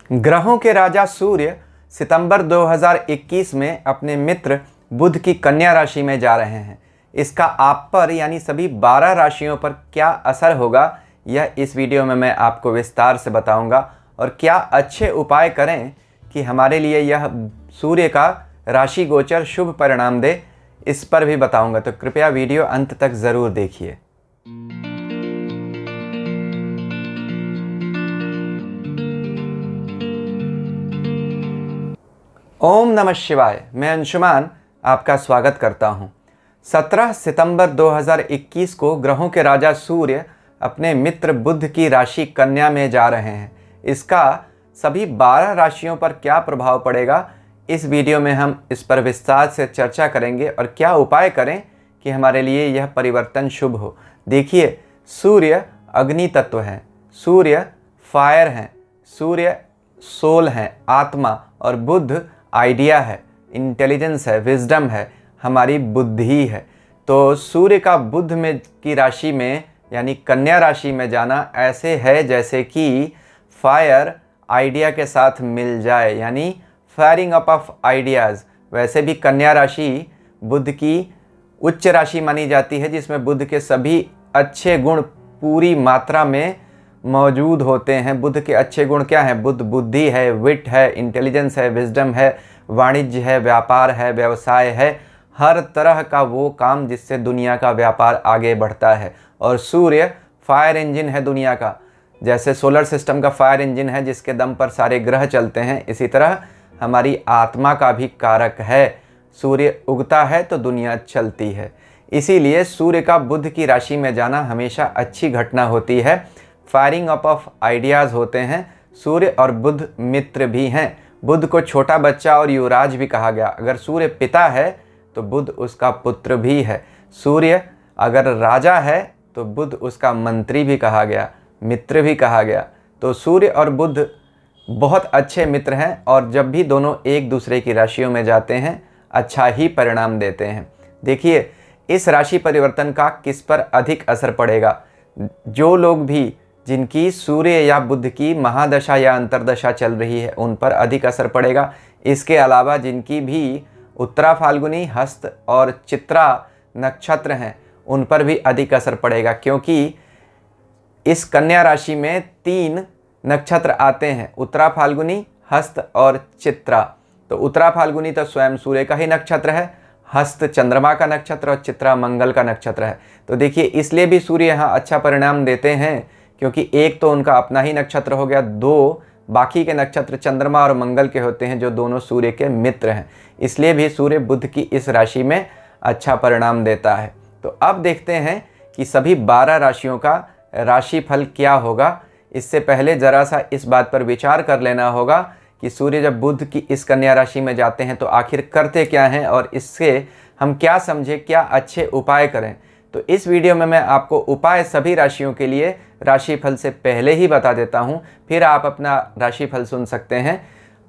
ग्रहों के राजा सूर्य सितंबर 2021 में अपने मित्र बुध की कन्या राशि में जा रहे हैं। इसका आप पर यानी सभी 12 राशियों पर क्या असर होगा, यह इस वीडियो में मैं आपको विस्तार से बताऊंगा। और क्या अच्छे उपाय करें कि हमारे लिए यह सूर्य का राशि गोचर शुभ परिणाम दे, इस पर भी बताऊंगा। तो कृपया वीडियो अंत तक ज़रूर देखिए। ओम नमः शिवाय। मैं अंशुमान आपका स्वागत करता हूं। 17 सितंबर 2021 को ग्रहों के राजा सूर्य अपने मित्र बुध की राशि कन्या में जा रहे हैं। इसका सभी 12 राशियों पर क्या प्रभाव पड़ेगा, इस वीडियो में हम इस पर विस्तार से चर्चा करेंगे और क्या उपाय करें कि हमारे लिए यह परिवर्तन शुभ हो। देखिए, सूर्य अग्नि तत्व है, सूर्य फायर हैं, सूर्य सोल हैं, आत्मा, और बुध आइडिया है, इंटेलिजेंस है, विजडम है, हमारी बुद्धि है। तो सूर्य का बुध में की राशि में यानी कन्या राशि में जाना ऐसे है जैसे कि फायर आइडिया के साथ मिल जाए, यानी फायरिंग अप ऑफ आइडियाज़। वैसे भी कन्या राशि बुध की उच्च राशि मानी जाती है, जिसमें बुध के सभी अच्छे गुण पूरी मात्रा में मौजूद होते हैं। बुध के अच्छे गुण क्या हैं? बुध बुद्धि है, विट है, इंटेलिजेंस है, विजडम है, वाणिज्य है, व्यापार है, व्यवसाय है, हर तरह का वो काम जिससे दुनिया का व्यापार आगे बढ़ता है। और सूर्य फायर इंजन है दुनिया का, जैसे सोलर सिस्टम का फायर इंजन है जिसके दम पर सारे ग्रह चलते हैं, इसी तरह हमारी आत्मा का भी कारक है। सूर्य उगता है तो दुनिया चलती है। इसीलिए सूर्य का बुध की राशि में जाना हमेशा अच्छी घटना होती है। फायरिंग अप ऑफ आइडियाज़ होते हैं। सूर्य और बुध मित्र भी हैं। बुध को छोटा बच्चा और युवराज भी कहा गया। अगर सूर्य पिता है तो बुध उसका पुत्र भी है। सूर्य अगर राजा है तो बुध उसका मंत्री भी कहा गया, मित्र भी कहा गया। तो सूर्य और बुध बहुत अच्छे मित्र हैं और जब भी दोनों एक दूसरे की राशियों में जाते हैं अच्छा ही परिणाम देते हैं। देखिए, इस राशि परिवर्तन का किस पर अधिक असर पड़ेगा। जो लोग भी जिनकी सूर्य या बुध की महादशा या अंतरदशा चल रही है उन पर अधिक असर पड़ेगा। इसके अलावा जिनकी भी उत्तरा फाल्गुनी, हस्त और चित्रा नक्षत्र हैं उन पर भी अधिक असर पड़ेगा, क्योंकि इस कन्या राशि में 3 नक्षत्र आते हैं, उत्तरा फाल्गुनी, हस्त और चित्रा। तो उत्तरा फाल्गुनी तो स्वयं सूर्य का ही नक्षत्र है, हस्त चंद्रमा का नक्षत्र और चित्रा मंगल का नक्षत्र है। तो देखिए, इसलिए भी सूर्य यहाँ अच्छा परिणाम देते हैं क्योंकि एक तो उनका अपना ही नक्षत्र हो गया, 2 बाकी के नक्षत्र चंद्रमा और मंगल के होते हैं जो दोनों सूर्य के मित्र हैं। इसलिए भी सूर्य बुध की इस राशि में अच्छा परिणाम देता है। तो अब देखते हैं कि सभी 12 राशियों का राशिफल क्या होगा। इससे पहले ज़रा सा इस बात पर विचार कर लेना होगा कि सूर्य जब बुध की इस कन्या राशि में जाते हैं तो आखिर करते क्या हैं और इससे हम क्या समझें, क्या अच्छे उपाय करें। तो इस वीडियो में मैं आपको उपाय सभी राशियों के लिए राशिफल से पहले ही बता देता हूं, फिर आप अपना राशिफल सुन सकते हैं।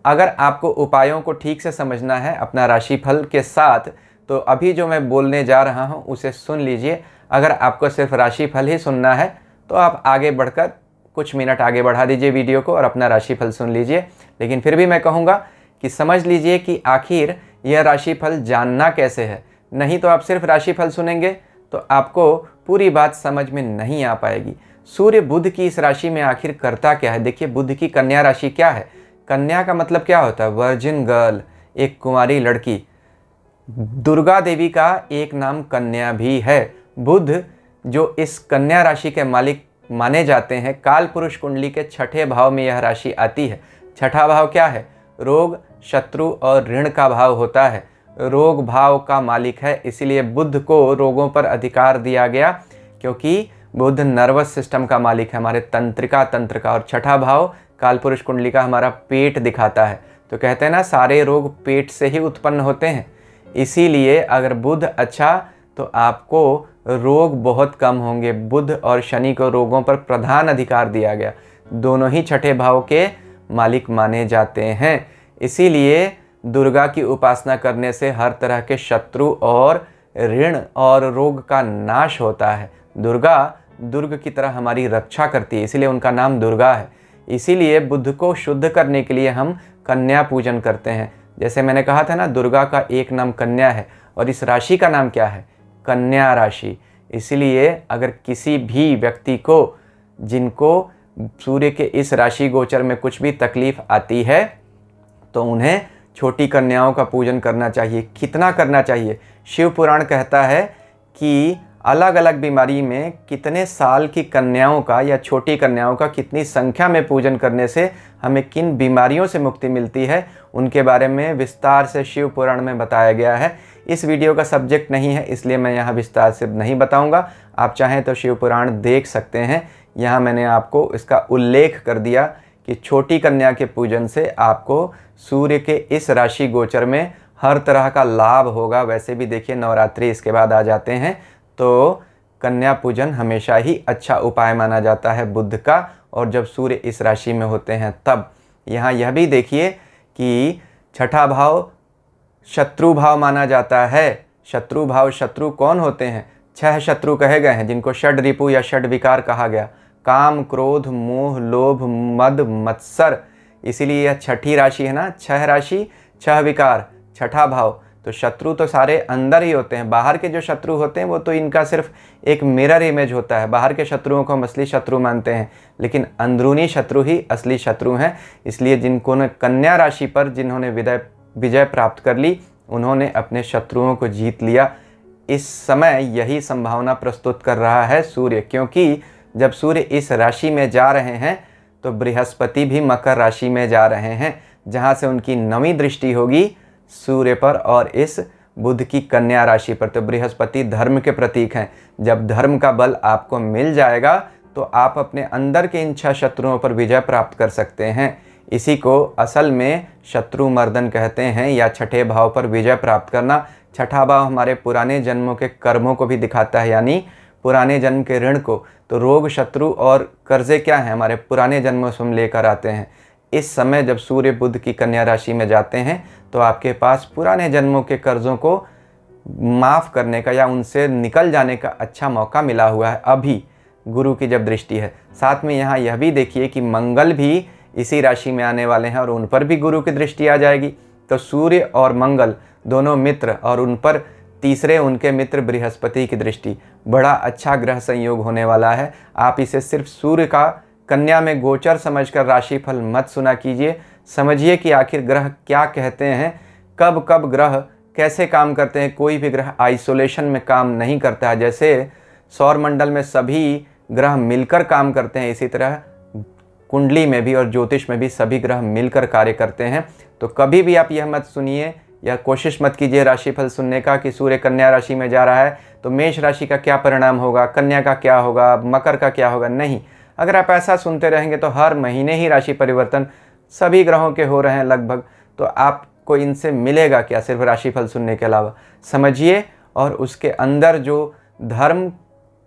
अगर आपको उपायों को ठीक से समझना है अपना राशिफल के साथ, तो अभी जो मैं बोलने जा रहा हूं उसे सुन लीजिए। अगर आपको सिर्फ राशिफल ही सुनना है तो आप आगे बढ़कर कुछ मिनट आगे बढ़ा दीजिए वीडियो को और अपना राशिफल सुन लीजिए। लेकिन फिर भी मैं कहूँगा कि समझ लीजिए कि आखिर यह राशिफल जानना कैसे है। नहीं तो आप सिर्फ राशिफल सुनेंगे तो आपको पूरी बात समझ में नहीं आ पाएगी। सूर्य बुध की इस राशि में आखिर करता क्या है। देखिए, बुध की कन्या राशि क्या है। कन्या का मतलब क्या होता है? वर्जिन गर्ल, एक कुंवारी लड़की। दुर्गा देवी का एक नाम कन्या भी है। बुध जो इस कन्या राशि के मालिक माने जाते हैं, काल पुरुष कुंडली के 6ठे भाव में यह राशि आती है। 6ठा भाव क्या है? रोग, शत्रु और ऋण का भाव होता है। रोग भाव का मालिक है, इसीलिए बुध को रोगों पर अधिकार दिया गया, क्योंकि बुध नर्वस सिस्टम का मालिक है, हमारे तंत्रिका तंत्र का। और 6ठा भाव कालपुरुष कुंडली का हमारा पेट दिखाता है। तो कहते हैं ना, सारे रोग पेट से ही उत्पन्न होते हैं। इसीलिए अगर बुध अच्छा तो आपको रोग बहुत कम होंगे। बुध और शनि को रोगों पर प्रधान अधिकार दिया गया। दोनों ही 6ठे भाव के मालिक माने जाते हैं। इसीलिए दुर्गा की उपासना करने से हर तरह के शत्रु और ऋण और रोग का नाश होता है। दुर्गा दुर्ग की तरह हमारी रक्षा करती है, इसीलिए उनका नाम दुर्गा है। इसीलिए बुध को शुद्ध करने के लिए हम कन्या पूजन करते हैं। जैसे मैंने कहा था ना, दुर्गा का एक नाम कन्या है और इस राशि का नाम क्या है? कन्या राशि। इसीलिए अगर किसी भी व्यक्ति को, जिनको सूर्य के इस राशि गोचर में कुछ भी तकलीफ आती है, तो उन्हें छोटी कन्याओं का पूजन करना चाहिए। कितना करना चाहिए? शिव पुराण कहता है कि अलग अलग बीमारी में कितने साल की कन्याओं का या छोटी कन्याओं का कितनी संख्या में पूजन करने से हमें किन बीमारियों से मुक्ति मिलती है, उनके बारे में विस्तार से शिव पुराण में बताया गया है। इस वीडियो का सब्जेक्ट नहीं है, इसलिए मैं यहाँ विस्तार से नहीं बताऊँगा। आप चाहें तो शिव पुराण देख सकते हैं। यहाँ मैंने आपको इसका उल्लेख कर दिया कि छोटी कन्या के पूजन से आपको सूर्य के इस राशि गोचर में हर तरह का लाभ होगा। वैसे भी देखिए, नवरात्रि इसके बाद आ जाते हैं, तो कन्या पूजन हमेशा ही अच्छा उपाय माना जाता है बुध का, और जब सूर्य इस राशि में होते हैं तब। यहाँ यह भी देखिए कि छठा भाव शत्रु भाव माना जाता है। शत्रु भाव, शत्रु कौन होते हैं? 6 शत्रु कहे गए हैं, जिनको षड रिपु या षड विकार कहा गया। काम, क्रोध, मोह, लोभ, मद, मत्सर। इसीलिए यह छठी राशि है ना, 6 राशि 6 विकार, छठा भाव। तो शत्रु तो सारे अंदर ही होते हैं। बाहर के जो शत्रु होते हैं वो तो इनका सिर्फ एक मिरर इमेज होता है। बाहर के शत्रुओं को हम असली शत्रु मानते हैं, लेकिन अंदरूनी शत्रु ही असली शत्रु हैं। इसलिए जिनको ने कन्या राशि पर जिन्होंने विजय प्राप्त कर ली, उन्होंने अपने शत्रुओं को जीत लिया। इस समय यही संभावना प्रस्तुत कर रहा है सूर्य, क्योंकि जब सूर्य इस राशि में जा रहे हैं तो बृहस्पति भी मकर राशि में जा रहे हैं, जहाँ से उनकी 9वीं दृष्टि होगी सूर्य पर और इस बुध की कन्या राशि पर। तो बृहस्पति धर्म के प्रतीक हैं। जब धर्म का बल आपको मिल जाएगा तो आप अपने अंदर के इन 6 शत्रुओं पर विजय प्राप्त कर सकते हैं। इसी को असल में शत्रु मर्दन कहते हैं, या छठे भाव पर विजय प्राप्त करना। छठा भाव हमारे पुराने जन्मों के कर्मों को भी दिखाता है, यानी पुराने जन्म के ऋण को। तो रोग, शत्रु और कर्जे क्या हैं? हमारे पुराने जन्मों से हम लेकर आते हैं। इस समय जब सूर्य बुध की कन्या राशि में जाते हैं तो आपके पास पुराने जन्मों के कर्जों को माफ़ करने का या उनसे निकल जाने का अच्छा मौका मिला हुआ है, अभी गुरु की जब दृष्टि है। साथ में यहाँ यह भी देखिए कि मंगल भी इसी राशि में आने वाले हैं और उन पर भी गुरु की दृष्टि आ जाएगी। तो सूर्य और मंगल दोनों मित्र, और उन पर तीसरे उनके मित्र बृहस्पति की दृष्टि। बड़ा अच्छा ग्रह संयोग होने वाला है। आप इसे सिर्फ सूर्य का कन्या में गोचर समझकर राशिफल मत सुना कीजिए। समझिए कि आखिर ग्रह क्या कहते हैं, कब कब ग्रह कैसे काम करते हैं। कोई भी ग्रह आइसोलेशन में काम नहीं करता है। जैसे सौर मंडल में सभी ग्रह मिलकर काम करते हैं, इसी तरह कुंडली में भी और ज्योतिष में भी सभी ग्रह मिलकर कार्य करते हैं। तो कभी भी आप यह मत सुनिए या कोशिश मत कीजिए राशिफल सुनने का कि सूर्य कन्या राशि में जा रहा है तो मेष राशि का क्या परिणाम होगा, कन्या का क्या होगा, मकर का क्या होगा। नहीं, अगर आप ऐसा सुनते रहेंगे तो हर महीने ही राशि परिवर्तन सभी ग्रहों के हो रहे हैं लगभग, तो आपको इनसे मिलेगा क्या सिर्फ राशिफल सुनने के अलावा। समझिए और उसके अंदर जो धर्म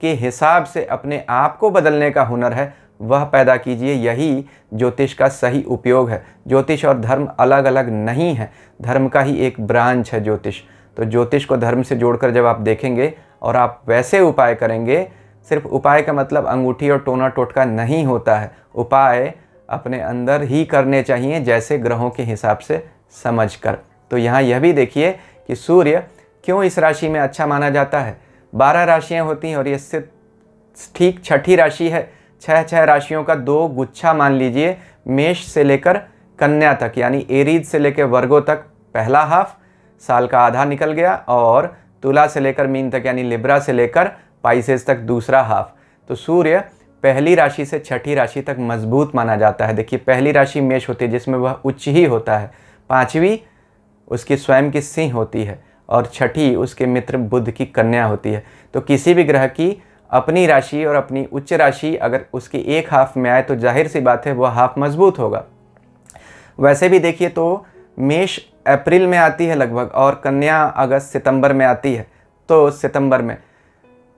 के हिसाब से अपने आप को बदलने का हुनर है वह पैदा कीजिए। यही ज्योतिष का सही उपयोग है। ज्योतिष और धर्म अलग अलग नहीं है, धर्म का ही एक ब्रांच है ज्योतिष। तो ज्योतिष को धर्म से जोड़कर जब आप देखेंगे और आप वैसे उपाय करेंगे, सिर्फ उपाय का मतलब अंगूठी और टोना टोटका नहीं होता है। उपाय अपने अंदर ही करने चाहिए, जैसे ग्रहों के हिसाब से समझकर। तो यहाँ यह भी देखिए कि सूर्य क्यों इस राशि में अच्छा माना जाता है। 12 राशियाँ होती हैं और ये सिर्फ ठीक छठी राशि है। 6 राशियों का 2 गुच्छा मान लीजिए, मेष से लेकर कन्या तक, यानी एरीज से लेकर वर्गो तक पहला हाफ, साल का आधा निकल गया, और तुला से लेकर मीन तक यानी लिब्रा से लेकर पाइसेस तक दूसरा हाफ। तो सूर्य पहली राशि से छठी राशि तक मजबूत माना जाता है। देखिए, पहली राशि मेष होती है जिसमें वह उच्च ही होता है, 5वीं उसकी स्वयं की सिंह होती है, और छठी उसके मित्र बुध की कन्या होती है। तो किसी भी ग्रह की अपनी राशि और अपनी उच्च राशि अगर उसकी एक हाफ में आए तो जाहिर सी बात है वह हाफ मजबूत होगा। वैसे भी देखिए तो मेष अप्रैल में आती है लगभग, और कन्या अगस्त सितंबर में आती है। तो सितंबर में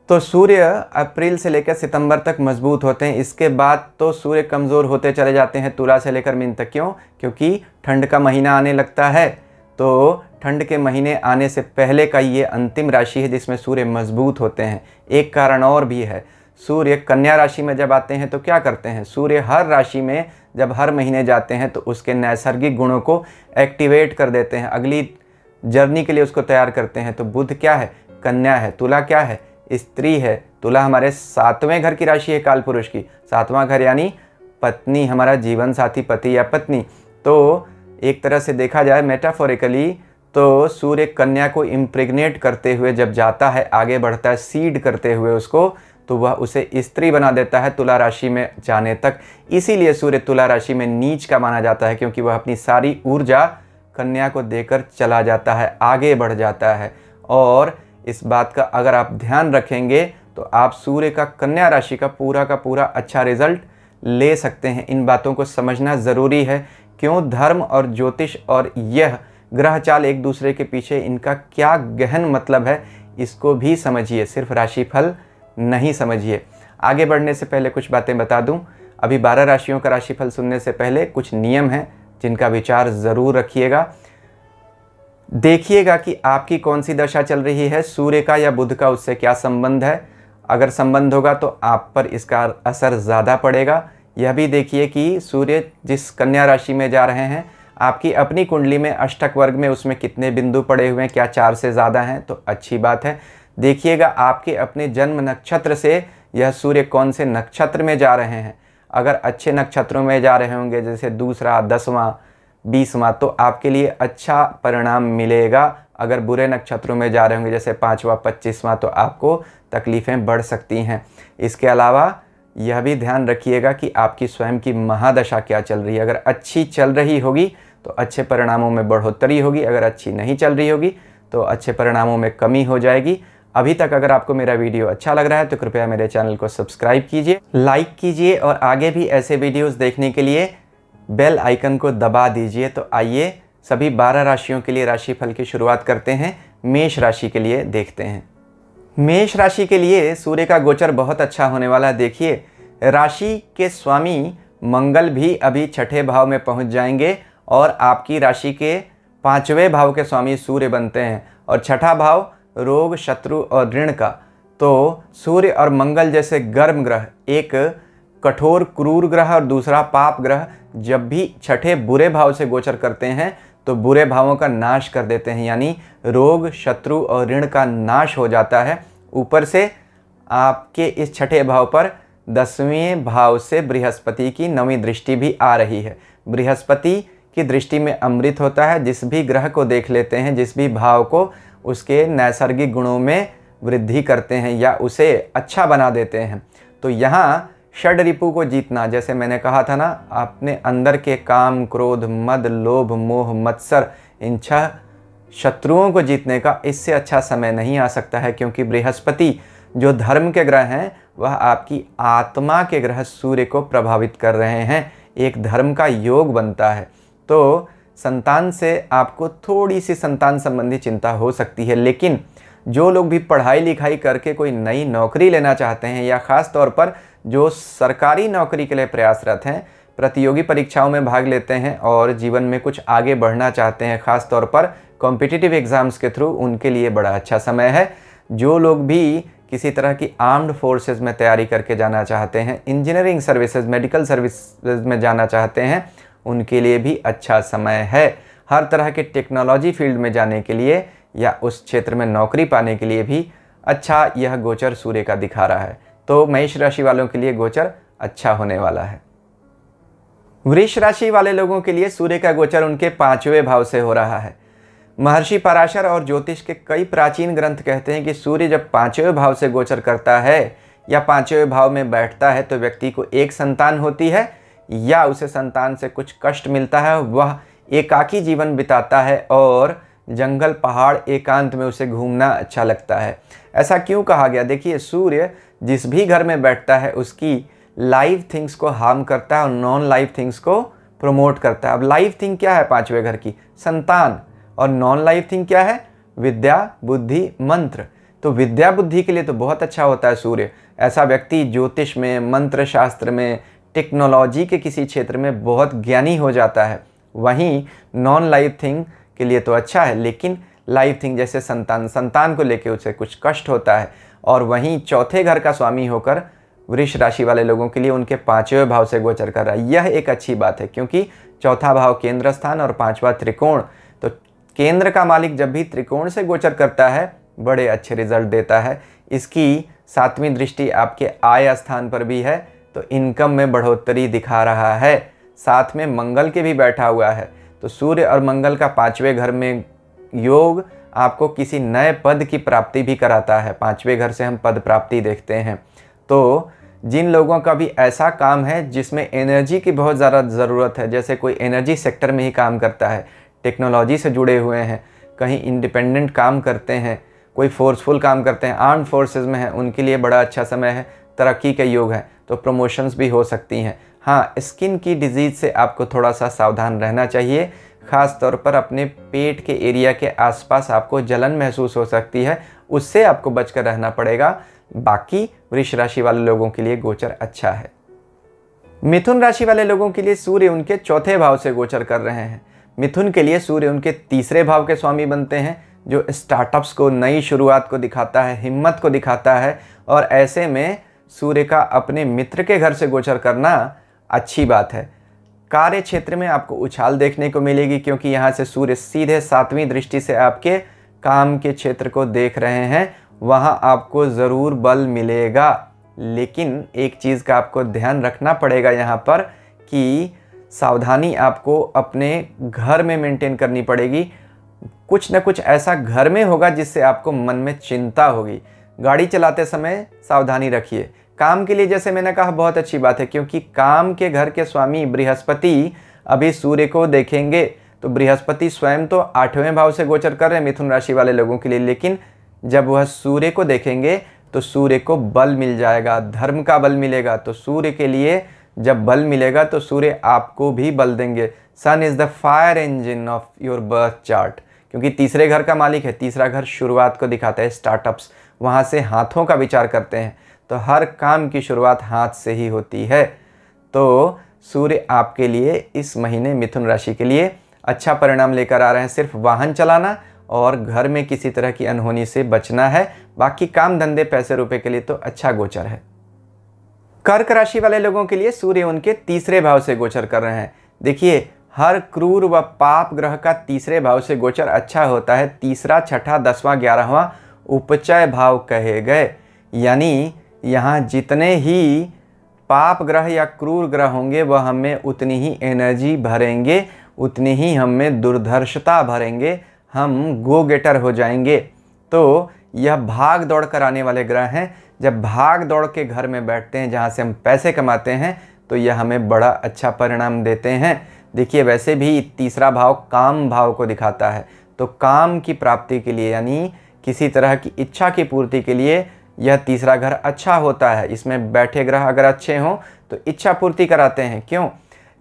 तो सूर्य अप्रैल से लेकर सितंबर तक मजबूत होते हैं। इसके बाद तो सूर्य कमज़ोर होते चले जाते हैं तुला से लेकर मीन तक। क्यों? क्योंकि ठंड का महीना आने लगता है। तो ठंड के महीने आने से पहले का ये अंतिम राशि है जिसमें सूर्य मजबूत होते हैं। एक कारण और भी है, सूर्य कन्या राशि में जब आते हैं तो क्या करते हैं, सूर्य हर राशि में जब हर महीने जाते हैं तो उसके नैसर्गिक गुणों को एक्टिवेट कर देते हैं, अगली जर्नी के लिए उसको तैयार करते हैं। तो बुध क्या है, कन्या है, तुला क्या है, स्त्री है। तुला हमारे 7वें घर की राशि है काल पुरुष की, 7वां घर यानी पत्नी, हमारा जीवन साथी, पति या पत्नी। तो एक तरह से देखा जाए मेटाफोरिकली तो सूर्य कन्या को इम्प्रेग्नेट करते हुए जब जाता है, आगे बढ़ता है सीड करते हुए उसको, तो वह उसे स्त्री बना देता है तुला राशि में जाने तक। इसीलिए सूर्य तुला राशि में नीच का माना जाता है, क्योंकि वह अपनी सारी ऊर्जा कन्या को देकर चला जाता है, आगे बढ़ जाता है। और इस बात का अगर आप ध्यान रखेंगे तो आप सूर्य का कन्या राशि का पूरा अच्छा रिजल्ट ले सकते हैं। इन बातों को समझना ज़रूरी है, क्यों धर्म और ज्योतिष और यह ग्रह चाल एक दूसरे के पीछे इनका क्या गहन मतलब है, इसको भी समझिए, सिर्फ राशिफल नहीं समझिए। आगे बढ़ने से पहले कुछ बातें बता दूं। अभी 12 राशियों का राशिफल सुनने से पहले कुछ नियम हैं जिनका विचार ज़रूर रखिएगा। देखिएगा कि आपकी कौन सी दशा चल रही है, सूर्य का या बुध का उससे क्या संबंध है। अगर संबंध होगा तो आप पर इसका असर ज़्यादा पड़ेगा। यह भी देखिए कि सूर्य जिस कन्या राशि में जा रहे हैं, आपकी अपनी कुंडली में अष्टक वर्ग में उसमें कितने बिंदु पड़े हुए हैं, क्या 4 से ज़्यादा हैं, तो अच्छी बात है। देखिएगा आपके अपने जन्म नक्षत्र से यह सूर्य कौन से नक्षत्र में जा रहे हैं। अगर अच्छे नक्षत्रों में जा रहे होंगे, जैसे दूसरा, 10वां, 20वां, तो आपके लिए अच्छा परिणाम मिलेगा। अगर बुरे नक्षत्रों में जा रहे होंगे, जैसे 5वां, 25वां, तो आपको तकलीफ़ें बढ़ सकती हैं। इसके अलावा यह भी ध्यान रखिएगा कि आपकी स्वयं की महादशा क्या चल रही है। अगर अच्छी चल रही होगी तो अच्छे परिणामों में बढ़ोतरी होगी, अगर अच्छी नहीं चल रही होगी तो अच्छे परिणामों में कमी हो जाएगी। अभी तक अगर आपको मेरा वीडियो अच्छा लग रहा है तो कृपया मेरे चैनल को सब्सक्राइब कीजिए, लाइक कीजिए और आगे भी ऐसे वीडियोस देखने के लिए बेल आइकन को दबा दीजिए। तो आइए सभी 12 राशियों के लिए राशिफल की शुरुआत करते हैं। मेष राशि के लिए देखते हैं। मेष राशि के लिए सूर्य का गोचर बहुत अच्छा होने वाला है। देखिए, राशि के स्वामी मंगल भी अभी 6ठे भाव में पहुंच जाएंगे और आपकी राशि के 5वें भाव के स्वामी सूर्य बनते हैं। और 6ठा भाव रोग, शत्रु और ऋण का। तो सूर्य और मंगल जैसे गर्म ग्रह, एक कठोर क्रूर ग्रह और दूसरा पाप ग्रह, जब भी 6ठे बुरे भाव से गोचर करते हैं तो बुरे भावों का नाश कर देते हैं, यानी रोग, शत्रु और ऋण का नाश हो जाता है। ऊपर से आपके इस 6ठे भाव पर 10वें भाव से बृहस्पति की 9वीं दृष्टि भी आ रही है। बृहस्पति की दृष्टि में अमृत होता है। जिस भी ग्रह को देख लेते हैं, जिस भी भाव को, उसके नैसर्गिक गुणों में वृद्धि करते हैं या उसे अच्छा बना देते हैं। तो यहाँ षड रिपु को जीतना, जैसे मैंने कहा था ना, अपने अंदर के काम, क्रोध, मद, लोभ, मोह, मत्सर, इन 6 शत्रुओं को जीतने का इससे अच्छा समय नहीं आ सकता है, क्योंकि बृहस्पति जो धर्म के ग्रह हैं वह आपकी आत्मा के ग्रह सूर्य को प्रभावित कर रहे हैं। एक धर्म का योग बनता है। तो संतान से आपको थोड़ी सी संतान संबंधी चिंता हो सकती है, लेकिन जो लोग भी पढ़ाई लिखाई करके कोई नई नौकरी लेना चाहते हैं या ख़ास तौर पर जो सरकारी नौकरी के लिए प्रयासरत हैं, प्रतियोगी परीक्षाओं में भाग लेते हैं और जीवन में कुछ आगे बढ़ना चाहते हैं, ख़ास तौर पर कॉम्पिटिटिव एग्ज़ाम्स के थ्रू, उनके लिए बड़ा अच्छा समय है। जो लोग भी किसी तरह की आर्म्ड फोर्सेस में तैयारी करके जाना चाहते हैं, इंजीनियरिंग सर्विसेज, मेडिकल सर्विसेज में जाना चाहते हैं, उनके लिए भी अच्छा समय है। हर तरह के टेक्नोलॉजी फील्ड में जाने के लिए या उस क्षेत्र में नौकरी पाने के लिए भी अच्छा यह गोचर सूर्य का दिखा रहा है। तो मेष राशि वालों के लिए गोचर अच्छा होने वाला है। वृष राशि वाले लोगों के लिए सूर्य का गोचर उनके 5वें भाव से हो रहा है। महर्षि पराशर और ज्योतिष के कई प्राचीन ग्रंथ कहते हैं कि सूर्य जब 5वें भाव से गोचर करता है या 5वें भाव में बैठता है तो व्यक्ति को एक संतान होती है या उसे संतान से कुछ कष्ट मिलता है, वह एकाकी जीवन बिताता है और जंगल, पहाड़, एकांत में उसे घूमना अच्छा लगता है। ऐसा क्यों कहा गया? देखिए, सूर्य जिस भी घर में बैठता है उसकी लाइव थिंग्स को हार्म करता है और नॉन लाइव थिंग्स को प्रमोट करता है। अब लाइव थिंग क्या है 5वें घर की? संतान। और नॉन लाइव थिंग क्या है? विद्या, बुद्धि, मंत्र। तो विद्या बुद्धि के लिए तो बहुत अच्छा होता है सूर्य। ऐसा व्यक्ति ज्योतिष में, मंत्र शास्त्र में, टेक्नोलॉजी के किसी क्षेत्र में बहुत ज्ञानी हो जाता है। वहीं नॉन लाइव थिंग के लिए तो अच्छा है, लेकिन लाइव थिंग जैसे संतान को लेके उसे कुछ कष्ट होता है। और वहीं चौथे घर का स्वामी होकर वृष राशि वाले लोगों के लिए उनके 5वें भाव से गोचर कर रहा है। यह एक अच्छी बात है क्योंकि चौथा भाव केंद्र स्थान और 5वां त्रिकोण, तो केंद्र का मालिक जब भी त्रिकोण से गोचर करता है बड़े अच्छे रिजल्ट देता है। इसकी 7वीं दृष्टि आपके आय स्थान पर भी है, तो इनकम में बढ़ोतरी दिखा रहा है। साथ में मंगल के भी बैठा हुआ है, तो सूर्य और मंगल का 5वें घर में योग आपको किसी नए पद की प्राप्ति भी कराता है। 5वें घर से हम पद प्राप्ति देखते हैं। तो जिन लोगों का भी ऐसा काम है जिसमें एनर्जी की बहुत ज़्यादा ज़रूरत है, जैसे कोई एनर्जी सेक्टर में ही काम करता है, टेक्नोलॉजी से जुड़े हुए हैं, कहीं इंडिपेंडेंट काम करते हैं, कोई फोर्सफुल काम करते हैं, आर्म्ड फोर्सेस में हैं, उनके लिए बड़ा अच्छा समय है, तरक्की के योग है, तो प्रमोशंस भी हो सकती हैं। हाँ, स्किन की डिजीज़ से आपको थोड़ा सा सावधान रहना चाहिए। ख़ास तौर पर अपने पेट के एरिया के आसपास आपको जलन महसूस हो सकती है, उससे आपको बचकर रहना पड़ेगा। बाकी वृष राशि वाले लोगों के लिए गोचर अच्छा है। मिथुन राशि वाले लोगों के लिए सूर्य उनके चौथे भाव से गोचर कर रहे हैं। मिथुन के लिए सूर्य उनके 3रे भाव के स्वामी बनते हैं, जो स्टार्टअप्स को, नई शुरुआत को दिखाता है, हिम्मत को दिखाता है। और ऐसे में सूर्य का अपने मित्र के घर से गोचर करना अच्छी बात है। कार्य क्षेत्र में आपको उछाल देखने को मिलेगी क्योंकि यहाँ से सूर्य सीधे 7वीं दृष्टि से आपके काम के क्षेत्र को देख रहे हैं। वहाँ आपको ज़रूर बल मिलेगा, लेकिन एक चीज़ का आपको ध्यान रखना पड़ेगा यहाँ पर कि सावधानी आपको अपने घर में मेंटेन करनी पड़ेगी। कुछ न कुछ ऐसा घर में होगा जिससे आपको मन में चिंता होगी। गाड़ी चलाते समय सावधानी रखिए। काम के लिए जैसे मैंने कहा बहुत अच्छी बात है क्योंकि काम के घर के स्वामी बृहस्पति अभी सूर्य को देखेंगे, तो बृहस्पति स्वयं तो 8वें भाव से गोचर कर रहे हैं मिथुन राशि वाले लोगों के लिए, लेकिन जब वह सूर्य को देखेंगे तो सूर्य को बल मिल जाएगा, धर्म का बल मिलेगा। तो सूर्य के लिए जब बल मिलेगा तो सूर्य आपको भी बल देंगे। Sun is the fire engine of your birth chart, क्योंकि 3रे घर का मालिक है। 3रा घर शुरुआत को दिखाता है, स्टार्टअप्स, वहाँ से हाथों का विचार करते हैं, तो हर काम की शुरुआत हाथ से ही होती है। तो सूर्य आपके लिए इस महीने मिथुन राशि के लिए अच्छा परिणाम लेकर आ रहे हैं। सिर्फ वाहन चलाना और घर में किसी तरह की अनहोनी से बचना है। बाकी काम धंधे पैसे रुपए के लिए तो अच्छा गोचर है। कर्क राशि वाले लोगों के लिए सूर्य उनके 3रे भाव से गोचर कर रहे हैं। देखिए, हर क्रूर व पाप ग्रह का 3रे भाव से गोचर अच्छा होता है। 3रा, 6ठा, 10वां, 11वां उपचय भाव कहे गए, यानी यहाँ जितने ही पाप ग्रह या क्रूर ग्रह होंगे वह हमें उतनी ही एनर्जी भरेंगे, उतनी ही हमें दुर्धर्षता भरेंगे, हम गो गेटर हो जाएंगे। तो यह भाग दौड़ कराने वाले ग्रह हैं। जब भाग दौड़ के घर में बैठते हैं जहाँ से हम पैसे कमाते हैं तो यह हमें बड़ा अच्छा परिणाम देते हैं। देखिए, वैसे भी 3रा भाव काम भाव को दिखाता है, तो काम की प्राप्ति के लिए यानी किसी तरह की इच्छा की पूर्ति के लिए यह 3रा घर अच्छा होता है। इसमें बैठे ग्रह अगर अच्छे हों तो इच्छा पूर्ति कराते हैं। क्यों?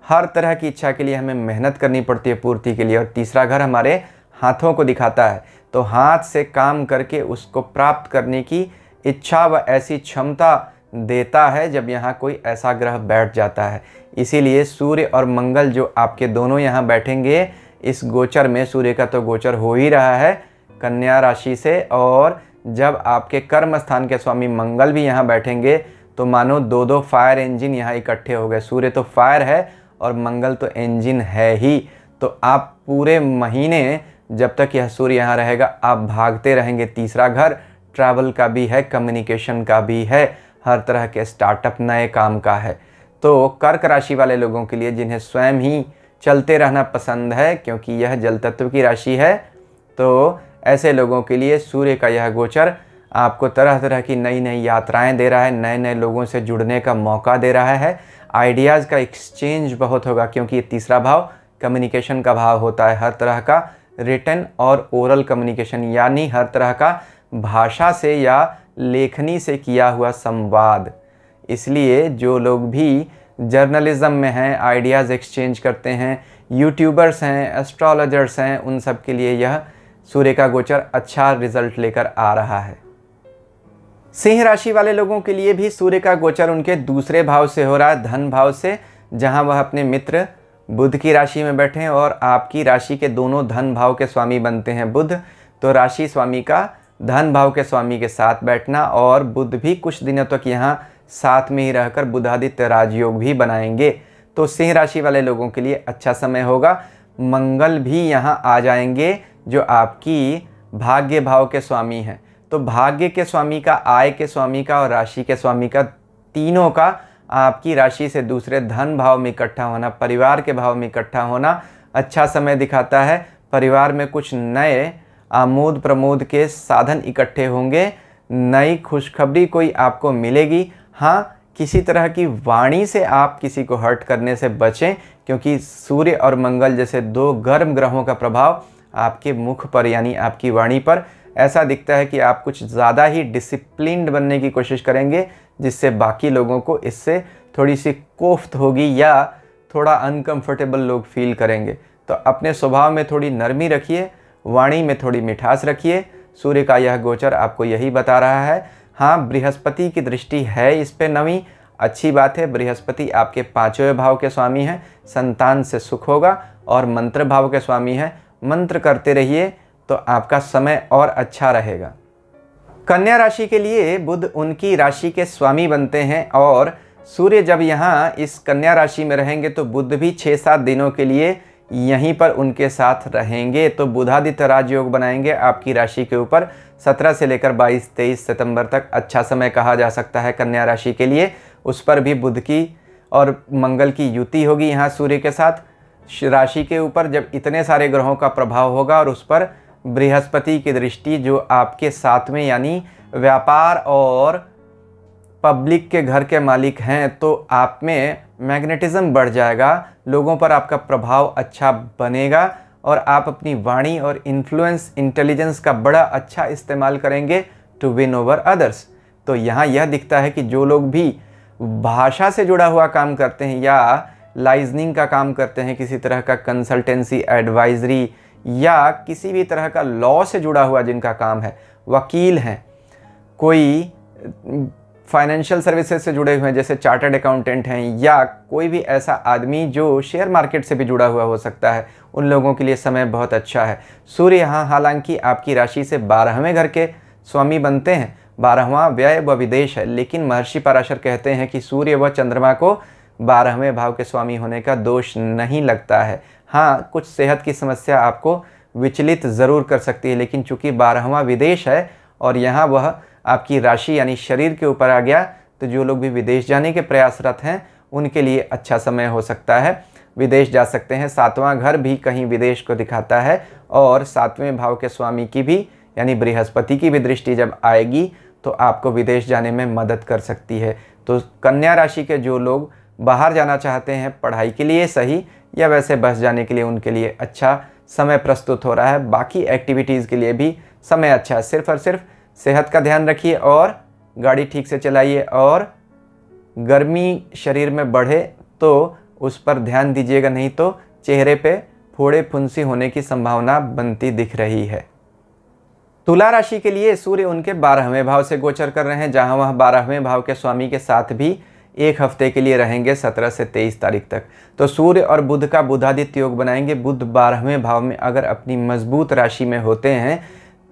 हर तरह की इच्छा के लिए हमें मेहनत करनी पड़ती है पूर्ति के लिए, और 3रा घर हमारे हाथों को दिखाता है, तो हाथ से काम करके उसको प्राप्त करने की इच्छा व ऐसी क्षमता देता है जब यहाँ कोई ऐसा ग्रह बैठ जाता है। इसीलिए सूर्य और मंगल जो आपके दोनों यहाँ बैठेंगे इस गोचर में, सूर्य का तो गोचर हो ही रहा है कन्या राशि से, और जब आपके कर्म स्थान के स्वामी मंगल भी यहाँ बैठेंगे तो मानो 2-2 फायर इंजन यहाँ इकट्ठे हो गए। सूर्य तो फायर है और मंगल तो इंजन है ही। तो आप पूरे महीने जब तक यह सूर्य यहाँ रहेगा आप भागते रहेंगे। 3रा घर ट्रैवल का भी है, कम्युनिकेशन का भी है, हर तरह के स्टार्टअप नए काम का है। तो कर्क राशि वाले लोगों के लिए जिन्हें स्वयं ही चलते रहना पसंद है, क्योंकि यह जल तत्व की राशि है, तो ऐसे लोगों के लिए सूर्य का यह गोचर आपको तरह तरह की नई नई यात्राएं दे रहा है, नए नए लोगों से जुड़ने का मौका दे रहा है। आइडियाज़ का एक्सचेंज बहुत होगा क्योंकि ये 3रा भाव कम्युनिकेशन का भाव होता है। हर तरह का रिटन और ओरल कम्युनिकेशन, यानी हर तरह का भाषा से या लेखनी से किया हुआ संवाद। इसलिए जो लोग भी जर्नलिज्म में हैं, आइडियाज़ एक्सचेंज करते हैं, यूट्यूबर्स हैं, एस्ट्रोलॉजर्स हैं, उन सब के लिए यह सूर्य का गोचर अच्छा रिजल्ट लेकर आ रहा है। सिंह राशि वाले लोगों के लिए भी सूर्य का गोचर उनके 2रे भाव से हो रहा है, धन भाव से, जहां वह अपने मित्र बुध की राशि में बैठे हैं और आपकी राशि के दोनों धन भाव के स्वामी बनते हैं बुध। तो राशि स्वामी का धन भाव के स्वामी के साथ बैठना, और बुध भी कुछ दिनों तक यहाँ साथ में ही रहकर बुधादित्य राजयोग भी बनाएंगे। तो सिंह राशि वाले लोगों के लिए अच्छा समय होगा। मंगल भी यहाँ आ जाएंगे जो आपकी भाग्य भाव के स्वामी हैं। तो भाग्य के स्वामी का, आय के स्वामी का और राशि के स्वामी का, तीनों का आपकी राशि से दूसरे धन भाव में इकट्ठा होना, परिवार के भाव में इकट्ठा होना अच्छा समय दिखाता है। परिवार में कुछ नए आमोद प्रमोद के साधन इकट्ठे होंगे, नई खुशखबरी कोई आपको मिलेगी। हाँ, किसी तरह की वाणी से आप किसी को हर्ट करने से बचें, क्योंकि सूर्य और मंगल जैसे दो गर्म ग्रहों का प्रभाव आपके मुख पर यानी आपकी वाणी पर ऐसा दिखता है कि आप कुछ ज़्यादा ही डिसिप्लिन्ड बनने की कोशिश करेंगे, जिससे बाकी लोगों को इससे थोड़ी सी कोफ्त होगी या थोड़ा अनकंफर्टेबल लोग फील करेंगे। तो अपने स्वभाव में थोड़ी नरमी रखिए, वाणी में थोड़ी मिठास रखिए। सूर्य का यह गोचर आपको यही बता रहा है। हाँ, बृहस्पति की दृष्टि है इस पे नवी, अच्छी बात है। बृहस्पति आपके 5वें भाव के स्वामी हैं, संतान से सुख होगा, और मंत्र भाव के स्वामी हैं। मंत्र करते रहिए तो आपका समय और अच्छा रहेगा। कन्या राशि के लिए बुध उनकी राशि के स्वामी बनते हैं, और सूर्य जब यहाँ इस कन्या राशि में रहेंगे तो बुध भी 6-7 दिनों के लिए यहीं पर उनके साथ रहेंगे। तो बुधादित्य राजयोग बनाएंगे आपकी राशि के ऊपर। 17 से लेकर 22-23 सितंबर तक अच्छा समय कहा जा सकता है कन्या राशि के लिए। उस पर भी बुध की और मंगल की युति होगी यहाँ सूर्य के साथ राशि के ऊपर, जब इतने सारे ग्रहों का प्रभाव होगा और उस पर बृहस्पति की दृष्टि जो आपके साथ में यानी व्यापार और पब्लिक के घर के मालिक हैं, तो आप में मैग्नेटिज्म बढ़ जाएगा, लोगों पर आपका प्रभाव अच्छा बनेगा और आप अपनी वाणी और इन्फ्लुएंस इंटेलिजेंस का बड़ा अच्छा इस्तेमाल करेंगे टू विन ओवर अदर्स। तो यहाँ यह दिखता है कि जो लोग भी भाषा से जुड़ा हुआ काम करते हैं या लाइजनिंग का काम करते हैं, किसी तरह का कंसल्टेंसी, एडवाइजरी या किसी भी तरह का लॉ से जुड़ा हुआ जिनका काम है, वकील हैं, कोई फाइनेंशियल सर्विसेज से जुड़े हुए हैं जैसे चार्टर्ड अकाउंटेंट हैं, या कोई भी ऐसा आदमी जो शेयर मार्केट से भी जुड़ा हुआ हो सकता है, उन लोगों के लिए समय बहुत अच्छा है। सूर्य यहाँ हालांकि आपकी राशि से 12वें घर के स्वामी बनते हैं, 12वां व्यय व विदेश है, लेकिन महर्षि पराशर कहते हैं कि सूर्य व चंद्रमा को 12वें भाव के स्वामी होने का दोष नहीं लगता है। हाँ, कुछ सेहत की समस्या आपको विचलित ज़रूर कर सकती है, लेकिन चूंकि 12वां विदेश है और यहाँ वह आपकी राशि यानी शरीर के ऊपर आ गया, तो जो लोग भी विदेश जाने के प्रयासरत हैं उनके लिए अच्छा समय हो सकता है, विदेश जा सकते हैं। 7वां घर भी कहीं विदेश को दिखाता है, और 7वें भाव के स्वामी की भी यानी बृहस्पति की भी दृष्टि जब आएगी तो आपको विदेश जाने में मदद कर सकती है। तो कन्या राशि के जो लोग बाहर जाना चाहते हैं पढ़ाई के लिए सही या वैसे बस जाने के लिए, उनके लिए अच्छा समय प्रस्तुत हो रहा है। बाकी एक्टिविटीज़ के लिए भी समय अच्छा है। सिर्फ और सिर्फ सेहत का ध्यान रखिए और गाड़ी ठीक से चलाइए, और गर्मी शरीर में बढ़े तो उस पर ध्यान दीजिएगा, नहीं तो चेहरे पे फोड़े फुंसी होने की संभावना बनती दिख रही है। तुला राशि के लिए सूर्य उनके 12वें भाव से गोचर कर रहे हैं, जहां वह 12वें भाव के स्वामी के साथ भी एक हफ्ते के लिए रहेंगे 17 से 23 तारीख तक। तो सूर्य और बुध का बुधादित्य योग बनाएंगे। बुध 12वें भाव में अगर अपनी मजबूत राशि में होते हैं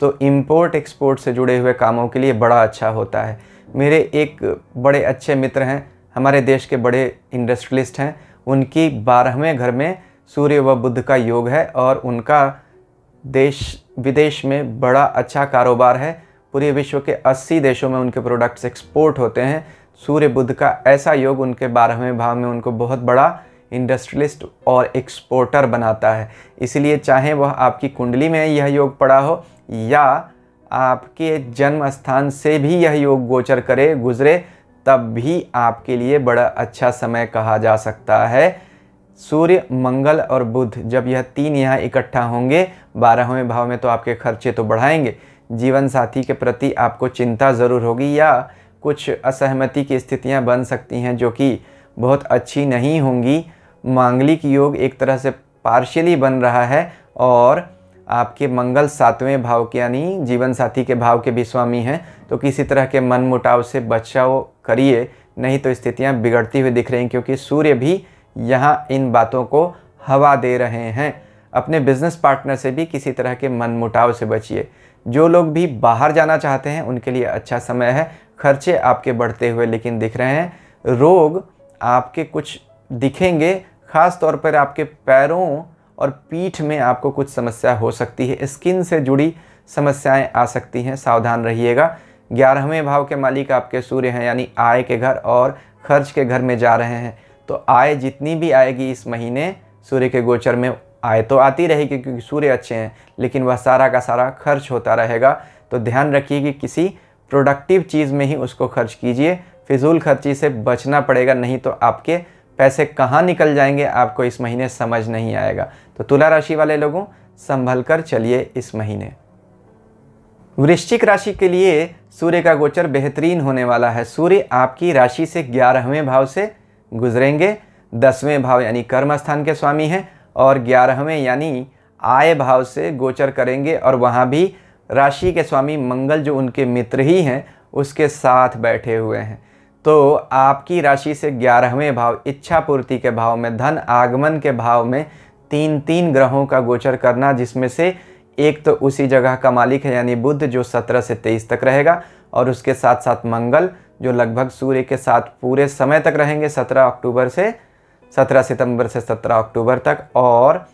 तो इंपोर्ट एक्सपोर्ट से जुड़े हुए कामों के लिए बड़ा अच्छा होता है। मेरे एक बड़े अच्छे मित्र हैं, हमारे देश के बड़े इंडस्ट्रियलिस्ट हैं, उनकी 12वें घर में सूर्य व बुध का योग है और उनका देश विदेश में बड़ा अच्छा कारोबार है। पूरे विश्व के 80 देशों में उनके प्रोडक्ट्स एक्सपोर्ट होते हैं। सूर्य बुध का ऐसा योग उनके 12वें भाव में उनको बहुत बड़ा इंडस्ट्रियलिस्ट और एक्सपोर्टर बनाता है। इसलिए चाहे वह आपकी कुंडली में यह योग पड़ा हो या आपके जन्म स्थान से भी यह योग गोचर करे गुजरे, तब भी आपके लिए बड़ा अच्छा समय कहा जा सकता है। सूर्य, मंगल और बुध जब यह तीन यहाँ इकट्ठा होंगे 12वें भाव में, तो आपके खर्चे तो बढ़ाएंगे। जीवन साथी के प्रति आपको चिंता ज़रूर होगी या कुछ असहमति की स्थितियाँ बन सकती हैं जो कि बहुत अच्छी नहीं होंगी। मांगलिक योग एक तरह से पार्शियली बन रहा है और आपके मंगल 7वें भाव के यानी जीवन साथी के भाव के भी स्वामी हैं, तो किसी तरह के मन मुटाव से बचाव करिए, नहीं तो स्थितियां बिगड़ती हुई दिख रही हैं, क्योंकि सूर्य भी यहाँ इन बातों को हवा दे रहे हैं। अपने बिजनेस पार्टनर से भी किसी तरह के मन मुटाव से बचिए। जो लोग भी बाहर जाना चाहते हैं उनके लिए अच्छा समय है। खर्चे आपके बढ़ते हुए लेकिन दिख रहे हैं। रोग आपके कुछ दिखेंगे, ख़ास तौर पर आपके पैरों और पीठ में आपको कुछ समस्या हो सकती है। स्किन से जुड़ी समस्याएं आ सकती हैं, सावधान रहिएगा। 11वें भाव के मालिक आपके सूर्य हैं, यानी आय के घर और खर्च के घर में जा रहे हैं। तो आय जितनी भी आएगी इस महीने सूर्य के गोचर में, आय तो आती रहेगी क्योंकि सूर्य अच्छे हैं, लेकिन वह सारा का सारा खर्च होता रहेगा। तो ध्यान रखिए कि किसी प्रोडक्टिव चीज़ में ही उसको खर्च कीजिए, फिजूल खर्ची से बचना पड़ेगा, नहीं तो आपके पैसे कहाँ निकल जाएंगे आपको इस महीने समझ नहीं आएगा। तो तुला राशि वाले लोगों, संभल कर चलिए इस महीने। वृश्चिक राशि के लिए सूर्य का गोचर बेहतरीन होने वाला है। सूर्य आपकी राशि से 11वें भाव से गुजरेंगे। 10वें भाव यानी कर्म स्थान के स्वामी हैं और 11वें यानी आय भाव से गोचर करेंगे, और वहाँ भी राशि के स्वामी मंगल जो उनके मित्र ही हैं उसके साथ बैठे हुए हैं। तो आपकी राशि से 11वें भाव, इच्छा पूर्ति के भाव में, धन आगमन के भाव में 3 ग्रहों का गोचर करना, जिसमें से एक तो उसी जगह का मालिक है यानी बुध जो 17 से 23 तक रहेगा, और उसके साथ साथ मंगल जो लगभग सूर्य के साथ पूरे समय तक रहेंगे, 17 सितंबर से 17 अक्टूबर तक, और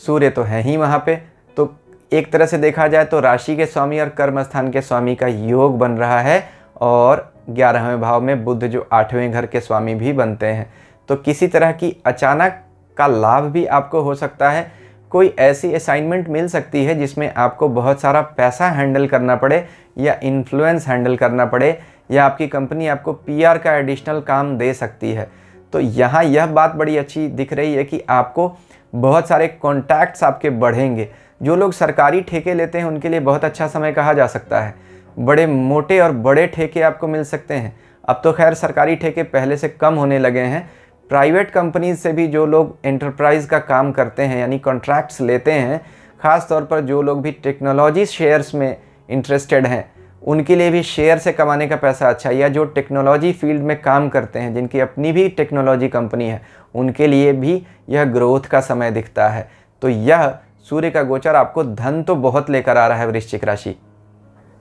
सूर्य तो है ही वहाँ पे। तो एक तरह से देखा जाए तो राशि के स्वामी और कर्म स्थान के स्वामी का योग बन रहा है, और 11वें भाव में बुध जो 8वें घर के स्वामी भी बनते हैं। तो किसी तरह की अचानक का लाभ भी आपको हो सकता है। कोई ऐसी असाइनमेंट मिल सकती है जिसमें आपको बहुत सारा पैसा हैंडल करना पड़े या इन्फ्लुएंस हैंडल करना पड़े, या आपकी कंपनी आपको पीआर का एडिशनल काम दे सकती है। तो यहाँ यह बात बड़ी अच्छी दिख रही है कि आपको बहुत सारे कॉन्टैक्ट्स आपके बढ़ेंगे। जो लोग सरकारी ठेके लेते हैं उनके लिए बहुत अच्छा समय कहा जा सकता है। बड़े मोटे और बड़े ठेके आपको मिल सकते हैं। अब तो खैर सरकारी ठेके पहले से कम होने लगे हैं। प्राइवेट कंपनीज से भी जो लोग एंटरप्राइज का काम करते हैं यानी कॉन्ट्रैक्ट्स लेते हैं, ख़ास तौर पर जो लोग भी टेक्नोलॉजी शेयर्स में इंटरेस्टेड हैं, उनके लिए भी शेयर से कमाने का पैसा अच्छा, या जो टेक्नोलॉजी फील्ड में काम करते हैं जिनकी अपनी भी टेक्नोलॉजी कंपनी है, उनके लिए भी यह ग्रोथ का समय दिखता है। तो यह सूर्य का गोचर आपको धन तो बहुत लेकर आ रहा है। वृश्चिक राशि,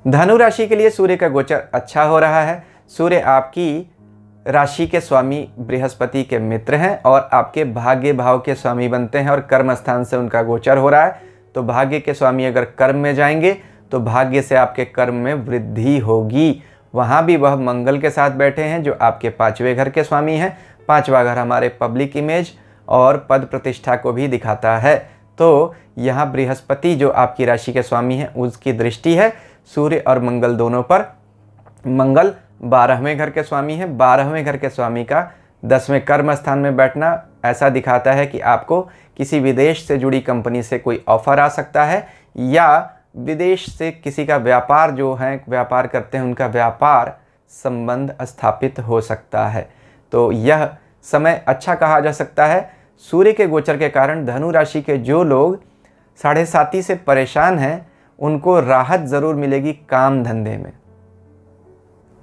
धनु राशि के लिए सूर्य का गोचर अच्छा हो रहा है। सूर्य आपकी राशि के स्वामी बृहस्पति के मित्र हैं और आपके भाग्य भाव के स्वामी बनते हैं, और कर्म स्थान से उनका गोचर हो रहा है। तो भाग्य के स्वामी अगर कर्म में जाएंगे तो भाग्य से आपके कर्म में वृद्धि होगी। वहाँ भी वह मंगल के साथ बैठे हैं जो आपके 5वें घर के स्वामी हैं। 5वां घर हमारे पब्लिक इमेज और पद प्रतिष्ठा को भी दिखाता है। तो यहाँ बृहस्पति जो आपकी राशि के स्वामी हैं उसकी दृष्टि है सूर्य और मंगल दोनों पर। मंगल 12वें घर के स्वामी है। 12वें घर के स्वामी का 10वें कर्म स्थान में बैठना ऐसा दिखाता है कि आपको किसी विदेश से जुड़ी कंपनी से कोई ऑफर आ सकता है, या विदेश से किसी का व्यापार जो है व्यापार करते हैं उनका व्यापार संबंध स्थापित हो सकता है। तो यह समय अच्छा कहा जा सकता है। सूर्य के गोचर के कारण धनु राशि के जो लोग 7.5 से परेशान हैं उनको राहत ज़रूर मिलेगी काम धंधे में।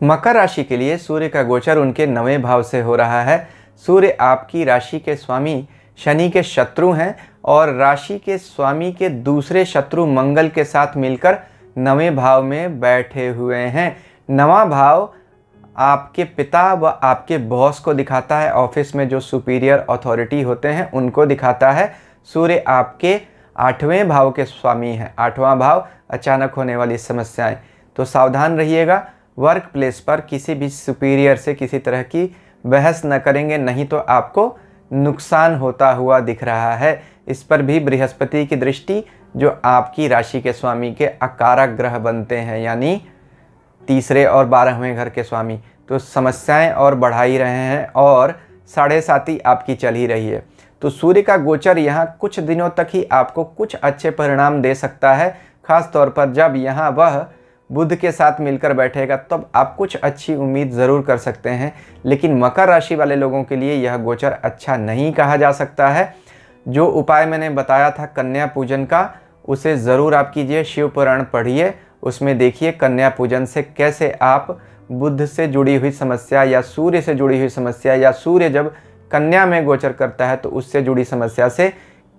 मकर राशि के लिए सूर्य का गोचर उनके 9वें भाव से हो रहा है। सूर्य आपकी राशि के स्वामी शनि के शत्रु हैं और राशि के स्वामी के दूसरे शत्रु मंगल के साथ मिलकर 9वें भाव में बैठे हुए हैं। 9वां भाव आपके पिता व आपके बॉस को दिखाता है, ऑफिस में जो सुपीरियर अथॉरिटी होते हैं उनको दिखाता है। सूर्य आपके 8वें भाव के स्वामी हैं। 8वां भाव अचानक होने वाली समस्याएं, तो सावधान रहिएगा। वर्क प्लेस पर किसी भी सुपीरियर से किसी तरह की बहस न करेंगे, नहीं तो आपको नुकसान होता हुआ दिख रहा है। इस पर भी बृहस्पति की दृष्टि जो आपकी राशि के स्वामी के अकारक ग्रह बनते हैं यानी तीसरे और 12वें घर के स्वामी, तो समस्याएं और बढ़ा ही रहे हैं और 7.5 आपकी चल ही रही है। तो सूर्य का गोचर यहाँ कुछ दिनों तक ही आपको कुछ अच्छे परिणाम दे सकता है, खास तौर पर जब यहाँ वह बुध के साथ मिलकर बैठेगा तब आप कुछ अच्छी उम्मीद ज़रूर कर सकते हैं। लेकिन मकर राशि वाले लोगों के लिए यह गोचर अच्छा नहीं कहा जा सकता है। जो उपाय मैंने बताया था कन्या पूजन का, उसे ज़रूर आप कीजिए। शिव पुराण पढ़िए, उसमें देखिए कन्या पूजन से कैसे आप बुध से जुड़ी हुई समस्या या सूर्य से जुड़ी हुई समस्या, या सूर्य जब कन्या में गोचर करता है तो उससे जुड़ी समस्या से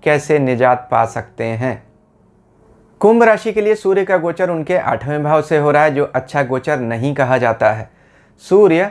कैसे निजात पा सकते हैं। कुंभ राशि के लिए सूर्य का गोचर उनके 8वें भाव से हो रहा है, जो अच्छा गोचर नहीं कहा जाता है। सूर्य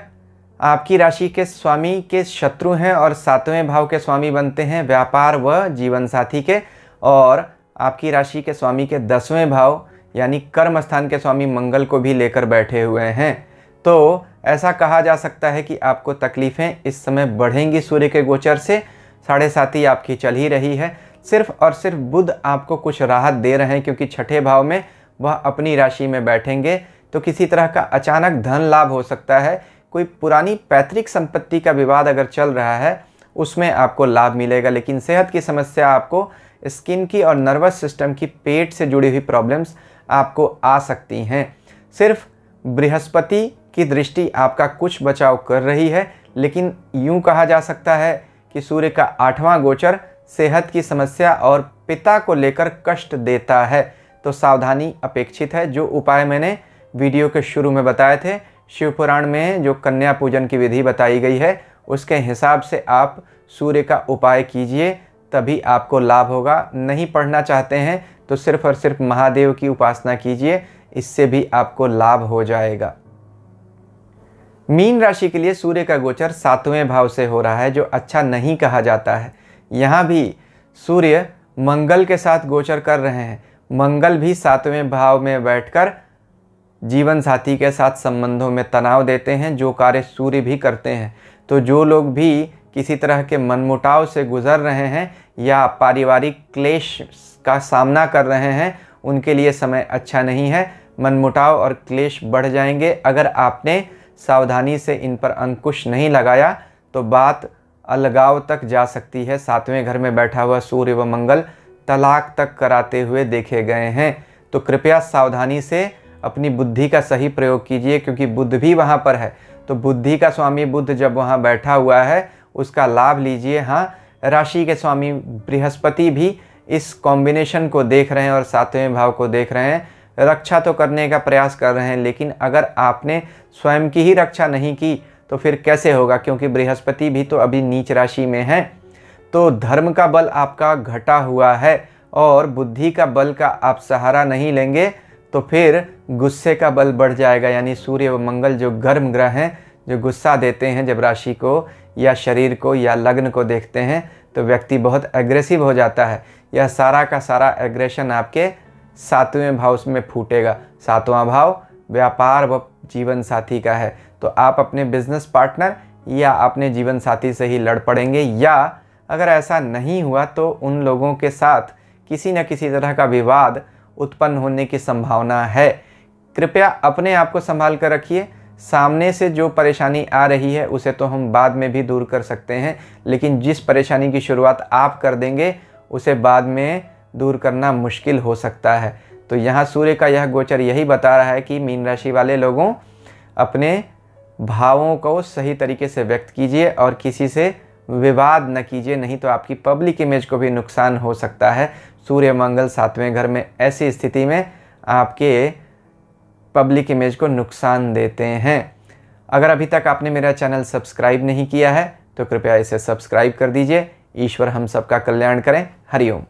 आपकी राशि के स्वामी के शत्रु हैं और 7वें भाव के स्वामी बनते हैं व्यापार व जीवन साथी के, और आपकी राशि के स्वामी के 10वें भाव यानी कर्म स्थान के स्वामी मंगल को भी लेकर बैठे हुए हैं। तो ऐसा कहा जा सकता है कि आपको तकलीफ़ें इस समय बढ़ेंगी सूर्य के गोचर से। 7.5 आपकी चल ही रही है। सिर्फ और सिर्फ बुध आपको कुछ राहत दे रहे हैं, क्योंकि 6ठे भाव में वह अपनी राशि में बैठेंगे। तो किसी तरह का अचानक धन लाभ हो सकता है। कोई पुरानी पैतृक संपत्ति का विवाद अगर चल रहा है उसमें आपको लाभ मिलेगा, लेकिन सेहत की समस्या, आपको स्किन की और नर्वस सिस्टम की, पेट से जुड़ी हुई प्रॉब्लम्स आपको आ सकती हैं। सिर्फ बृहस्पति की दृष्टि आपका कुछ बचाव कर रही है, लेकिन यूं कहा जा सकता है कि सूर्य का 8वां गोचर सेहत की समस्या और पिता को लेकर कष्ट देता है। तो सावधानी अपेक्षित है। जो उपाय मैंने वीडियो के शुरू में बताए थे, शिव पुराण में जो कन्या पूजन की विधि बताई गई है उसके हिसाब से आप सूर्य का उपाय कीजिए, तभी आपको लाभ होगा। नहीं पढ़ना चाहते हैं तो सिर्फ और सिर्फ महादेव की उपासना कीजिए, इससे भी आपको लाभ हो जाएगा। मीन राशि के लिए सूर्य का गोचर 7वें भाव से हो रहा है, जो अच्छा नहीं कहा जाता है। यहाँ भी सूर्य मंगल के साथ गोचर कर रहे हैं। मंगल भी 7वें भाव में बैठकर जीवन साथी के साथ संबंधों में तनाव देते हैं, जो कार्य सूर्य भी करते हैं। तो जो लोग भी किसी तरह के मनमुटाव से गुजर रहे हैं या पारिवारिक क्लेश का सामना कर रहे हैं, उनके लिए समय अच्छा नहीं है। मनमुटाव और क्लेश बढ़ जाएंगे। अगर आपने सावधानी से इन पर अंकुश नहीं लगाया तो बात अलगाव तक जा सकती है। 7वें घर में बैठा हुआ सूर्य व मंगल तलाक तक कराते हुए देखे गए हैं। तो कृपया सावधानी से अपनी बुद्धि का सही प्रयोग कीजिए, क्योंकि बुध भी वहाँ पर है। तो बुद्धि का स्वामी बुध जब वहाँ बैठा हुआ है उसका लाभ लीजिए। हाँ, राशि के स्वामी बृहस्पति भी इस कॉम्बिनेशन को देख रहे हैं और 7वें भाव को देख रहे हैं। रक्षा तो करने का प्रयास कर रहे हैं, लेकिन अगर आपने स्वयं की ही रक्षा नहीं की तो फिर कैसे होगा, क्योंकि बृहस्पति भी तो अभी नीच राशि में है। तो धर्म का बल आपका घटा हुआ है और बुद्धि का बल का आप सहारा नहीं लेंगे तो फिर गुस्से का बल बढ़ जाएगा। यानी सूर्य व मंगल जो गर्म ग्रह हैं, जो गुस्सा देते हैं जब राशि को या शरीर को या लग्न को देखते हैं, तो व्यक्ति बहुत एग्रेसिव हो जाता है। यह सारा का सारा एग्रेशन आपके 7वें भाव में फूटेगा। 7वां भाव व्यापार व जीवन साथी का है। तो आप अपने बिजनेस पार्टनर या अपने जीवन साथी से ही लड़ पड़ेंगे, या अगर ऐसा नहीं हुआ तो उन लोगों के साथ किसी न किसी तरह का विवाद उत्पन्न होने की संभावना है। कृपया अपने आप को संभाल कर रखिए। सामने से जो परेशानी आ रही है उसे तो हम बाद में भी दूर कर सकते हैं, लेकिन जिस परेशानी की शुरुआत आप कर देंगे उसे बाद में दूर करना मुश्किल हो सकता है। तो यहाँ सूर्य का यह गोचर यही बता रहा है कि मीन राशि वाले लोगों अपने भावों को सही तरीके से व्यक्त कीजिए और किसी से विवाद न कीजिए, नहीं तो आपकी पब्लिक इमेज को भी नुकसान हो सकता है। सूर्य मंगल 7वें घर में ऐसी स्थिति में आपके पब्लिक इमेज को नुकसान देते हैं। अगर अभी तक आपने मेरा चैनल सब्सक्राइब नहीं किया है तो कृपया इसे सब्सक्राइब कर दीजिए। ईश्वर हम सबका कल्याण करें। हरिओम।